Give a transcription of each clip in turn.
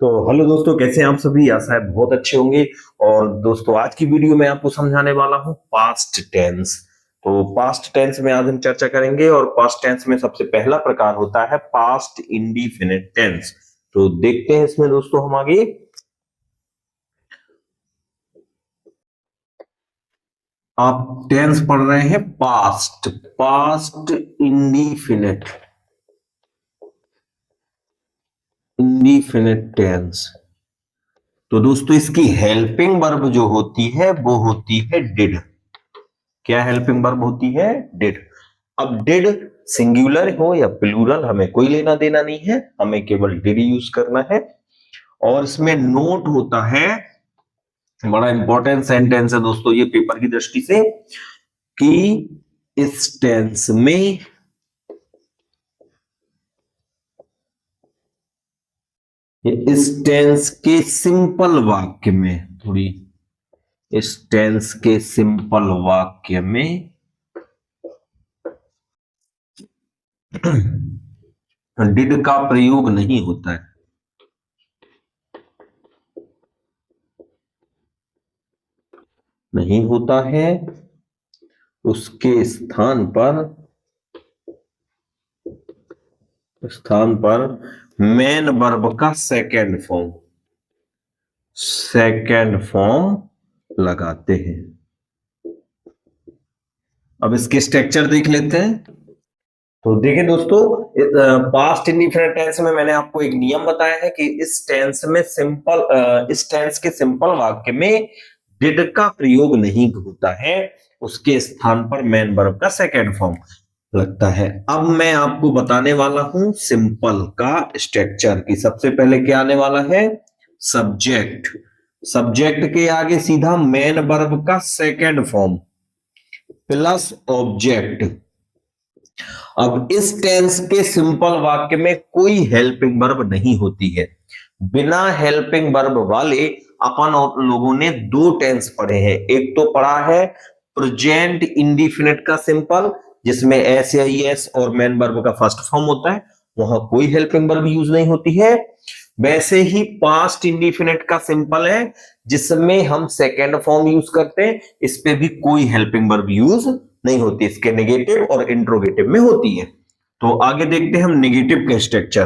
तो हेलो दोस्तों, कैसे हैं आप सभी। आशा है बहुत अच्छे होंगे। और दोस्तों, आज की वीडियो में आपको समझाने वाला हूं पास्ट टेंस। तो पास्ट टेंस में आज हम चर्चा करेंगे, और पास्ट टेंस में सबसे पहला प्रकार होता है पास्ट इंडिफिनिट टेंस। तो देखते हैं इसमें दोस्तों हम आगे। आप टेंस पढ़ रहे हैं past, past indefinite, indefinite tense. तो दोस्तों, इसकी हेल्पिंग वर्ब जो होती है वो होती है डिड। क्या हेल्पिंग वर्ब होती है? डिड। अब डिड सिंगुलर हो या प्लूरल हमें कोई लेना देना नहीं है, हमें केवल डिड यूज करना है। और इसमें नोट होता है, बड़ा इंपॉर्टेंट सेंटेंस है दोस्तों ये पेपर की दृष्टि से, कि इस टेंस में इस टेंस के सिंपल वाक्य में, थोड़ी इस टेंस के सिंपल वाक्य में डिड का प्रयोग नहीं होता है। नहीं होता है, उसके स्थान पर मेन वर्ब का सेकेंड फॉर्म लगाते हैं। अब इसके स्ट्रक्चर देख लेते हैं। तो देखिए दोस्तों, पास्ट इंडिफिनिट टेंस में मैंने आपको एक नियम बताया है कि इस टेंस के सिंपल वाक्य में डिड का प्रयोग नहीं होता है, उसके स्थान पर मेन वर्ब का सेकेंड फॉर्म लगता है। अब मैं आपको बताने वाला हूं सिंपल का स्ट्रक्चर की। सबसे पहले क्या आने वाला है? सब्जेक्ट। सब्जेक्ट के आगे सीधा मेन वर्ब का सेकेंड फॉर्म प्लस ऑब्जेक्ट। अब इस टेंस के सिंपल वाक्य में कोई हेल्पिंग वर्ब नहीं होती है। बिना हेल्पिंग वर्ब वाले अपन लोगों ने दो टेंस पढ़े हैं। एक तो पढ़ा है प्रेजेंट इंडिफिनिट का सिंपल, जिसमें एस या एस और मेन वर्ब का फर्स्ट फॉर्म होता है, वहां कोई हेल्पिंग वर्ब यूज नहीं होती है। वैसे ही पास्ट इंडिफिनिट का सिंपल है, जिसमें हम सेकेंड फॉर्म यूज करते हैं, इस पे भी कोई हेल्पिंग वर्ब यूज नहीं होती, इसके नेगेटिव और इंट्रोगेटिव में होती है। तो आगे देखते हैं हम नेगेटिव के स्ट्रक्चर।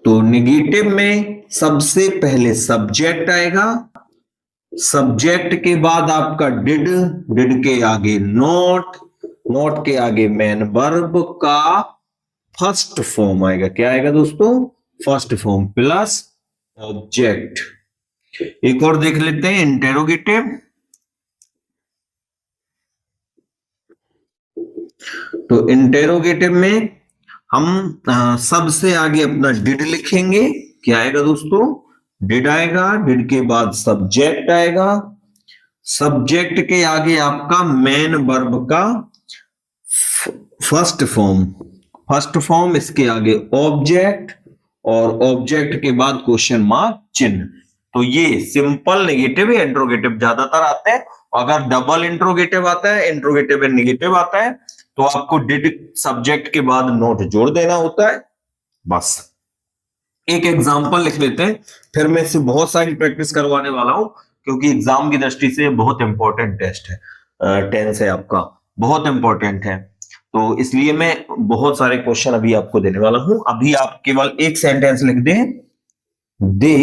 तो नेगेटिव में सबसे पहले सब्जेक्ट आएगा, सब्जेक्ट के बाद आपका डिड, डिड के आगे नॉट, नॉट के आगे मेन वर्ब का फर्स्ट फॉर्म आएगा। क्या आएगा दोस्तों? First form plus object. एक और देख लेते हैं इंटेरोगेटिव। तो इंटेरोगेटिव में हम सबसे आगे अपना डिड लिखेंगे। क्या आएगा दोस्तों? डिड आएगा, डिड के बाद सब्जेक्ट आएगा, सब्जेक्ट के आगे आपका मेन वर्ब का फर्स्ट फॉर्म, इसके आगे ऑब्जेक्ट, और ऑब्जेक्ट के बाद क्वेश्चन मार्क चिन्ह। तो ये सिंपल नेगेटिव या इंट्रोगेटिव ज्यादातर आते हैं। अगर डबल इंट्रोगेटिव आता है, इंट्रोगेटिव एंड नेगेटिव आता है, तो आपको डिड सब्जेक्ट के बाद नोट जोड़ देना होता है। बस एक एग्जांपल लिख लेते हैं, फिर मैं इससे बहुत सारी प्रैक्टिस करवाने वाला हूं, क्योंकि एग्जाम की दृष्टि से बहुत इंपॉर्टेंट टेस्ट है, टेंस है आपका, बहुत इंपॉर्टेंट है। तो इसलिए मैं बहुत सारे क्वेश्चन अभी आपको देने वाला हूं। अभी आप केवल एक सेंटेंस लिख दें, दे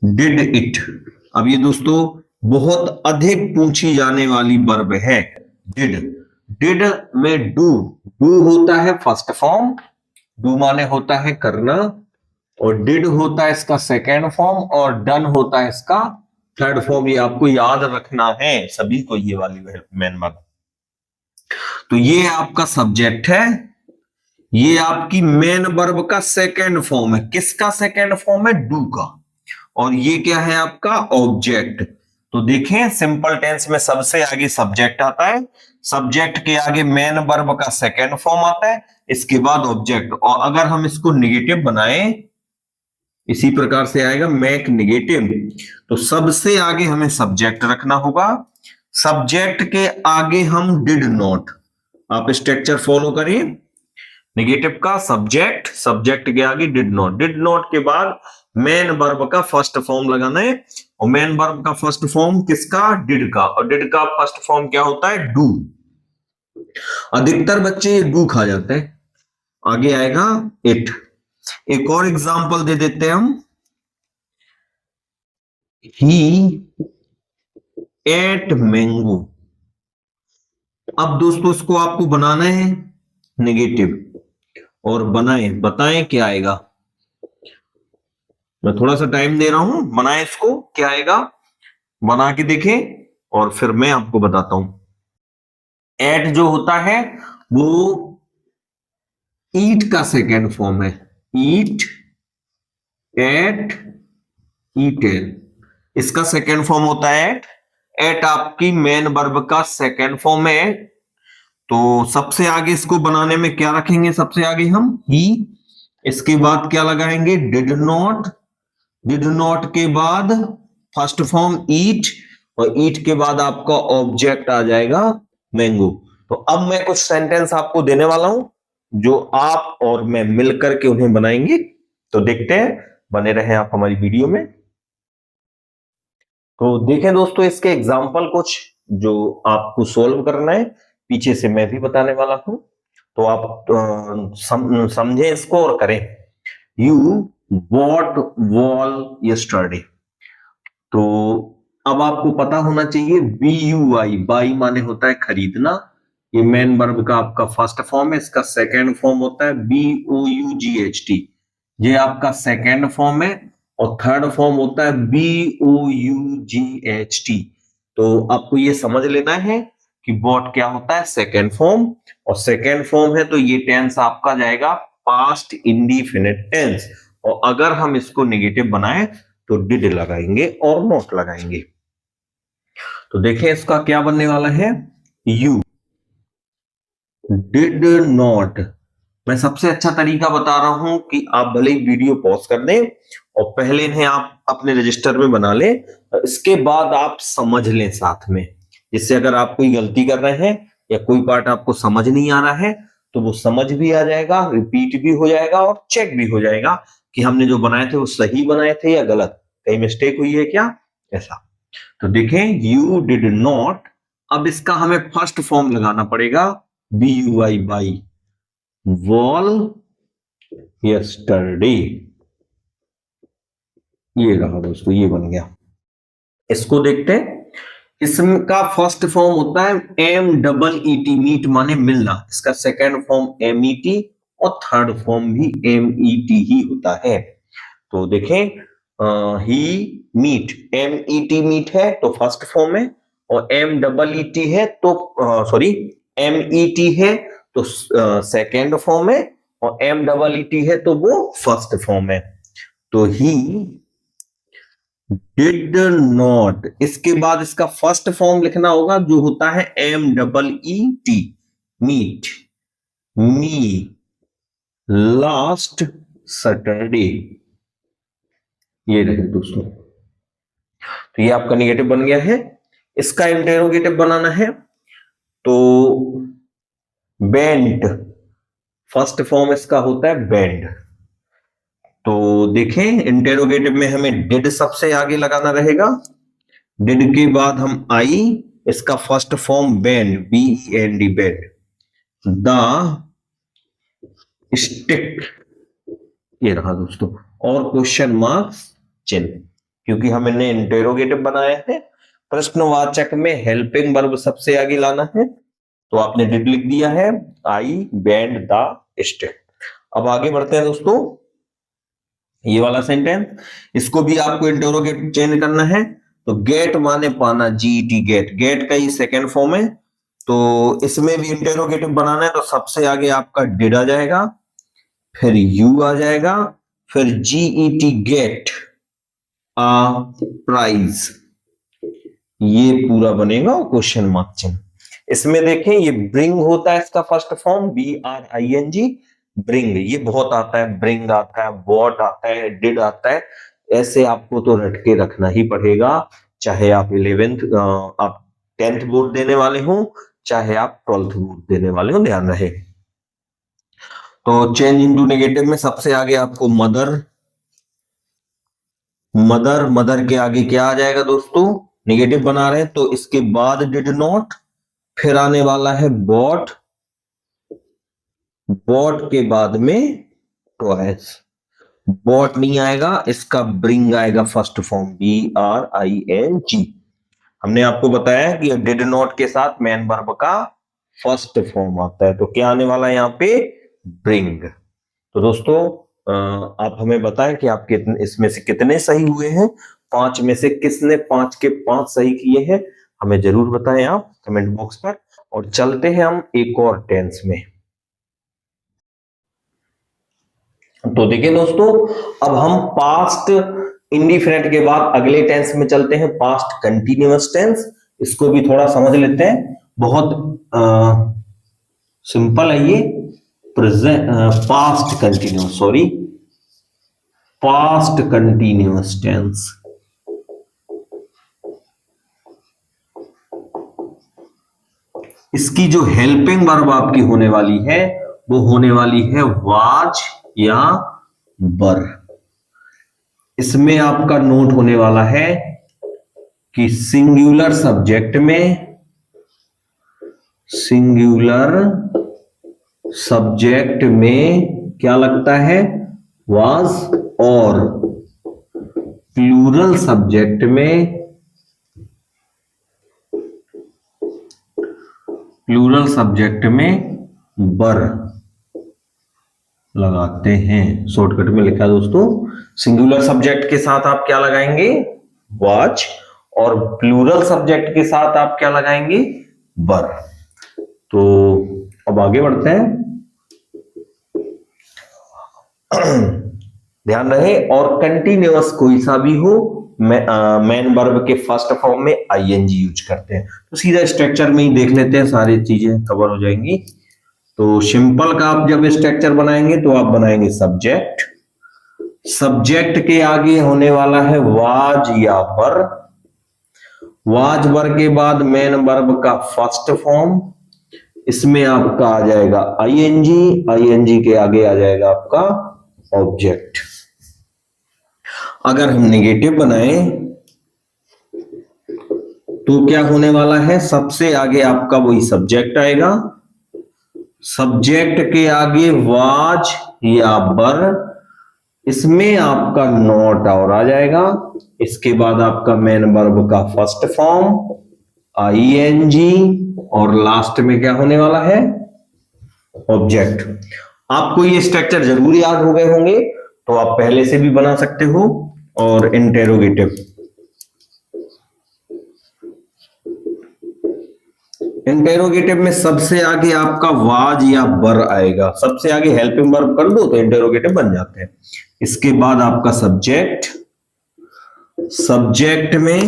डिड इट। अब ये दोस्तों बहुत अधिक पूछी जाने वाली वर्ब है डिड। डिड में डू, डू होता है फर्स्ट फॉर्म, डू माने होता है करना, और डिड होता है इसका सेकेंड फॉर्म, और डन होता है इसका थर्ड फॉर्म। ये आपको याद रखना है सभी को, ये वाली मेन वर्ब। तो ये आपका सब्जेक्ट है, ये आपकी मेन वर्ब का सेकेंड फॉर्म है। किसका सेकेंड फॉर्म है? डू का। और ये क्या है आपका? ऑब्जेक्ट। तो देखें, सिंपल टेंस में सबसे आगे सब्जेक्ट आता है, सब्जेक्ट के आगे मेन वर्ब का सेकेंड फॉर्म आता है, इसके बाद ऑब्जेक्ट। और अगर हम इसको नेगेटिव बनाएं, इसी प्रकार से आएगा मेक नेगेटिव, तो सबसे आगे हमें सब्जेक्ट रखना होगा, सब्जेक्ट के आगे हम डिड नॉट। आप स्ट्रक्चर फॉलो करिए, नेगेटिव का सब्जेक्ट, सब्जेक्ट के आगे डिड नॉट के बाद मेन वर्ब का फर्स्ट फॉर्म लगाना है। और मेन वर्ब का फर्स्ट फॉर्म किसका? डिड का। और डिड का फर्स्ट फॉर्म क्या होता है? डू। अधिकतर बच्चे ये डू खा जाते हैं। आगे आएगा इट। एक और एग्जांपल दे देते हैं हम। ही एट मैंगो। अब दोस्तों इसको आपको बनाना है नेगेटिव और बताएं क्या आएगा। मैं थोड़ा सा टाइम दे रहा हूं, बनाएं इसको, क्या आएगा बना के देखें और फिर मैं आपको बताता हूं। एट जो होता है वो ईट का सेकेंड फॉर्म है। ईट, एट, ईटेन, इसका सेकेंड फॉर्म होता है एट। एट आपकी मेन वर्ब का सेकेंड फॉर्म है। तो सबसे आगे इसको बनाने में क्या रखेंगे? सबसे आगे हम ही, इसके बाद क्या लगाएंगे? Did not. डिड नॉट के बाद फर्स्ट फॉर्म ईट, और ईट के बाद आपका ऑब्जेक्ट आ जाएगा मैंगो। तो अब मैं कुछ सेंटेंस आपको देने वाला हूं जो आप और मैं मिलकर के उन्हें बनाएंगे। तो देखते हैं, बने रहें आप हमारी वीडियो में। तो देखें दोस्तों इसके एग्जाम्पल कुछ जो आपको सोल्व करना है, पीछे से मैं भी बताने वाला हूं, तो आप समझें इसको और करें। You bought wall yesterday. तो अब आपको पता होना चाहिए BUY, बाई माने होता है खरीदना। ये मेन वर्ब का आपका फर्स्ट फॉर्म है। इसका सेकेंड फॉर्म होता है BOUGHT, ये आपका सेकेंड फॉर्म है। और थर्ड फॉर्म होता है BOUGHT। तो आपको ये समझ लेना है कि बॉट क्या होता है? Second form. और सेकेंड फॉर्म है तो ये टेंस आपका जाएगा पास्ट इंडिफिनिट टेंस। और अगर हम इसको नेगेटिव बनाएं तो डिड लगाएंगे और नॉट लगाएंगे। तो देखें इसका क्या बनने वाला है। You did not. मैं सबसे अच्छा तरीका बता रहा हूं कि आप भले ही वीडियो पॉज कर दें और पहले इन्हें आप अपने रजिस्टर में बना लें, इसके बाद आप समझ लें साथ में, जिससे अगर आप कोई गलती कर रहे हैं या कोई पार्ट आपको समझ नहीं आ रहा है तो वो समझ भी आ जाएगा, रिपीट भी हो जाएगा और चेक भी हो जाएगा कि हमने जो बनाए थे वो सही बनाए थे या गलत, कहीं मिस्टेक हुई है क्या, ऐसा। तो देखें यू डिड नॉट। अब इसका हमें फर्स्ट फॉर्म लगाना पड़ेगा BUY, बाई वॉल यस्टरडे। ये रहा दोस्तों, ये बन गया। इसको देखते हैं। इसका फर्स्ट फॉर्म होता है MEET, मीट माने मिलना। इसका सेकेंड फॉर्म MET और थर्ड फॉर्म भी MET ही होता है। तो देखें ही मीट, MET मीट है तो फर्स्ट फॉर्म है, और MEET है तो सॉरी MET है तो सेकेंड फॉर्म है, और MEET है तो वो फर्स्ट फॉर्म है। तो ही डिड नॉट, इसके बाद इसका फर्स्ट फॉर्म लिखना होगा जो होता है MEET, meet me last Saturday. ये रहे दोस्तों। तो ये आपका नेगेटिव बन गया है। इसका इंटेरोगेटिव बनाना है तो बेंट, फर्स्ट फॉर्म इसका होता है बेंड। तो देखें इंटेरोगेटिव में हमें डिड सबसे आगे लगाना रहेगा। डिड के बाद हम आई, इसका first form bend, BEND bend. The stick, ये रहा दोस्तों, और क्वेश्चन मार्क चिन्ह, क्योंकि हम इन्हें इंटेरोगेटिव बनाया है। प्रश्नवाचक में हेल्पिंग वर्ब सबसे आगे लाना है, तो आपने डिड लिख दिया है, आई बेंड द स्टिक। अब आगे बढ़ते हैं दोस्तों। ये वाला सेंटेंस, इसको भी आपको इंटेरोगेटिव चेंज करना है। तो गेट माने पाना, GET गेट, गेट का ही सेकेंड फॉर्म है। तो इसमें भी इंटेरोगेटिव बनाना है तो सबसे आगे आपका डिड आ जाएगा, फिर यू आ जाएगा, फिर GET गेट आ प्राइज, ये पूरा बनेगा क्वेश्चन मार्क चिन्ह। इसमें देखें ये ब्रिंग होता है, इसका फर्स्ट फॉर्म BRING, ब्रिंग, ये बहुत आता है, ब्रिंग आता है, वॉट आता है, डिड आता है। ऐसे आपको तो रट के रखना ही पड़ेगा, चाहे आप 11th आप 10th बोर्ड देने वाले हो, चाहे आप 12th बोर्ड देने वाले हो, ध्यान रहे। तो चेंज इनटू नेगेटिव में सबसे आगे आपको मदर, मदर, मदर के आगे क्या आ जाएगा दोस्तों, नेगेटिव बना रहे हैं तो इसके बाद डिड नॉट, फिर आने वाला है बॉट, बॉट के बाद में ट्वाइस, बॉट नहीं आएगा, इसका ब्रिंग आएगा फर्स्ट फॉर्म BRING। हमने आपको बताया कि डिड नॉट के साथ मेन वर्ब का फर्स्ट फॉर्म आता है, तो क्या आने वाला है यहाँ पे, ब्रिंग। तो दोस्तों आप हमें बताएं कि आप इसमें से कितने सही हुए हैं, 5 में से किसने 5 के 5 सही किए हैं, हमें जरूर बताएं आप कमेंट बॉक्स पर। और चलते हैं हम एक और टेंस में। तो देखिए दोस्तों, अब हम पास्ट इंडिफिनिट के बाद अगले टेंस में चलते हैं, पास्ट कंटिन्यूअस टेंस। इसको भी थोड़ा समझ लेते हैं, बहुत सिंपल है ये। Present, past continuous, sorry, past continuous tense. इसकी जो हेल्पिंग वर्ब आपकी होने वाली है वो होने वाली है वाज या वर। इसमें आपका नोट होने वाला है कि सिंगुलर सब्जेक्ट में, सिंगुलर सब्जेक्ट में क्या लगता है, वाज, और प्लूरल सब्जेक्ट में, प्लूरल सब्जेक्ट में वर लगाते हैं। शॉर्टकट में लिखा है दोस्तों, सिंगुलर सब्जेक्ट के साथ आप क्या लगाएंगे, वाच, और प्लूरल सब्जेक्ट के साथ आप क्या लगाएंगे, वर। तो अब आगे बढ़ते हैं। ध्यान रहे, और कंटिन्यूअस कोई सा भी हो, मेन वर्ब के फर्स्ट फॉर्म में ING यूज करते हैं। तो सीधा स्ट्रक्चर में ही देख लेते हैं, सारी चीजें कवर हो जाएंगी। तो सिंपल का आप जब स्ट्रक्चर बनाएंगे तो आप बनाएंगे सब्जेक्ट, सब्जेक्ट के आगे होने वाला है वाज या वर, वाज वर के बाद मेन वर्ब का फर्स्ट फॉर्म, इसमें आपका आ जाएगा ING, ING के आगे आ जाएगा आपका ऑब्जेक्ट। अगर हम नेगेटिव बनाएं तो क्या होने वाला है, सबसे आगे आपका वही सब्जेक्ट आएगा, सब्जेक्ट के आगे वाज या वर, इसमें आपका नॉट और आ जाएगा, इसके बाद आपका मेन वर्ब का फर्स्ट फॉर्म ING, और लास्ट में क्या होने वाला है, ऑब्जेक्ट। आपको ये स्ट्रक्चर जरूर याद हो गए होंगे, तो आप पहले से भी बना सकते हो। और इंटेरोगेटिव, इंटेरोगेटिव में सबसे आगे आपका वाज या वर आएगा, सबसे आगे हेल्पिंग वर्ब कर दो तो इंटेरोगेटिव बन जाते हैं। इसके बाद आपका सब्जेक्ट, सब्जेक्ट में,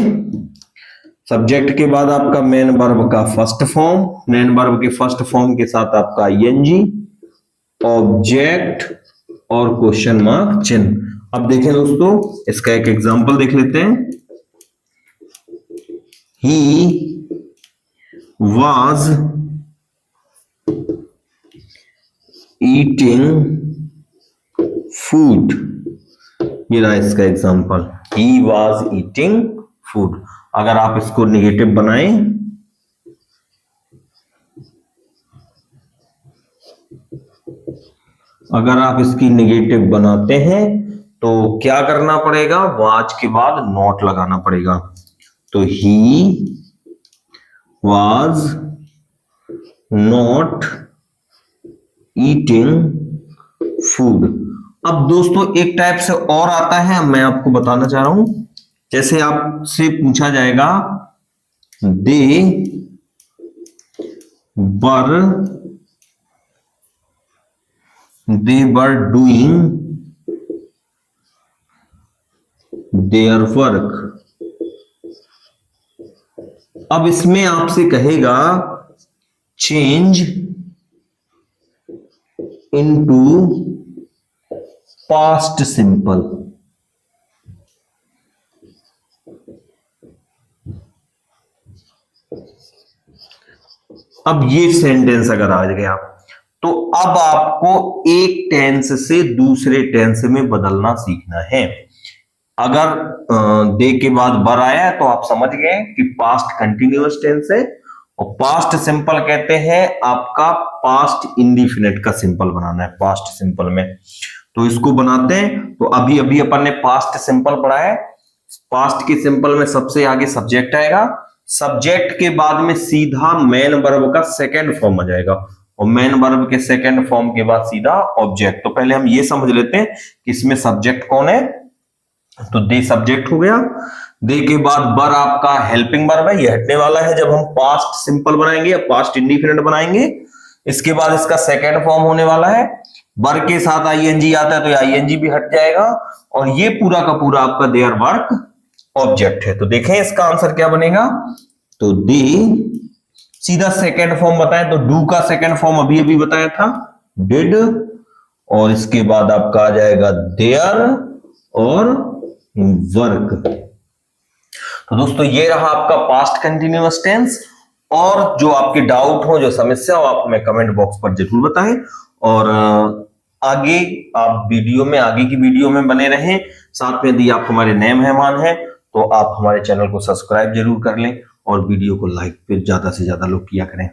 सब्जेक्ट के बाद आपका मेन वर्ब का फर्स्ट फॉर्म, मेन वर्ब के फर्स्ट फॉर्म के साथ आपका ING, ऑब्जेक्ट और क्वेश्चन मार्क चिन्ह। अब देखें दोस्तों, इसका एक एग्जांपल देख लेते हैं। ही was eating food, ये रहा इसका example, he was eating food। अगर आप इसको नेगेटिव बनाएं, अगर आप इसकी नेगेटिव बनाते हैं तो क्या करना पड़ेगा, वाज के बाद नॉट लगाना पड़ेगा। तो ही was not eating food। अब दोस्तों एक टाइप से और आता है, मैं आपको बताना चाह रहा हूं। जैसे आपसे पूछा जाएगा they were doing their work। अब इसमें आपसे कहेगा चेंज इनटू पास्ट सिंपल। अब ये सेंटेंस अगर आ गया, तो अब आपको एक टेंस से दूसरे टेंस में बदलना सीखना है। अगर दे के बाद बर आया है तो आप समझ गए कि पास्ट कंटिन्यूअस टेंस है, और पास्ट सिंपल कहते हैं आपका पास्ट इंडिफिनिट का सिंपल बनाना है पास्ट सिंपल में। तो इसको बनाते हैं। तो अभी अभी अपन ने पास्ट सिंपल पढ़ा है। पास्ट के सिंपल में सबसे आगे सब्जेक्ट आएगा, सब्जेक्ट के बाद में सीधा मेन वर्ब का सेकंड फॉर्म आ जाएगा, और मेन वर्ब के सेकंड फॉर्म के बाद सीधा ऑब्जेक्ट। तो पहले हम ये समझ लेते हैं कि इसमें सब्जेक्ट कौन है। तो दे सब्जेक्ट हो गया, दे के बाद बर आपका हेल्पिंग वर्ब है, ये हटने वाला है जब हम पास्ट सिंपल बनाएंगे या पास्ट इंडिफिनिट बनाएंगे। इसके बाद इसका सेकंड फॉर्म होने वाला है, बर के साथ आईएनजी आता है तो आईएनजी भी हट जाएगा, और ये पूरा का पूरा आपका देयर वर्क ऑब्जेक्ट है। तो देखें इसका आंसर क्या बनेगा। तो दे सीधा सेकंड फॉर्म बताएं तो डू का सेकंड फॉर्म अभी अभी बताया था डिड, और इसके बाद आपका आ जाएगा देयर और वर्क। तो दोस्तों ये रहा आपका पास्ट कंटिन्यूअस टेंस। और जो आपके डाउट हो, जो समस्या हो, आप हमें कमेंट बॉक्स पर जरूर बताएं, और आगे आप वीडियो में आगे की वीडियो में बने रहें। साथ में यदि आप हमारे नए मेहमान हैं तो आप हमारे चैनल को सब्सक्राइब जरूर कर लें, और वीडियो को लाइक फिर ज्यादा से ज्यादा लोग किया करें।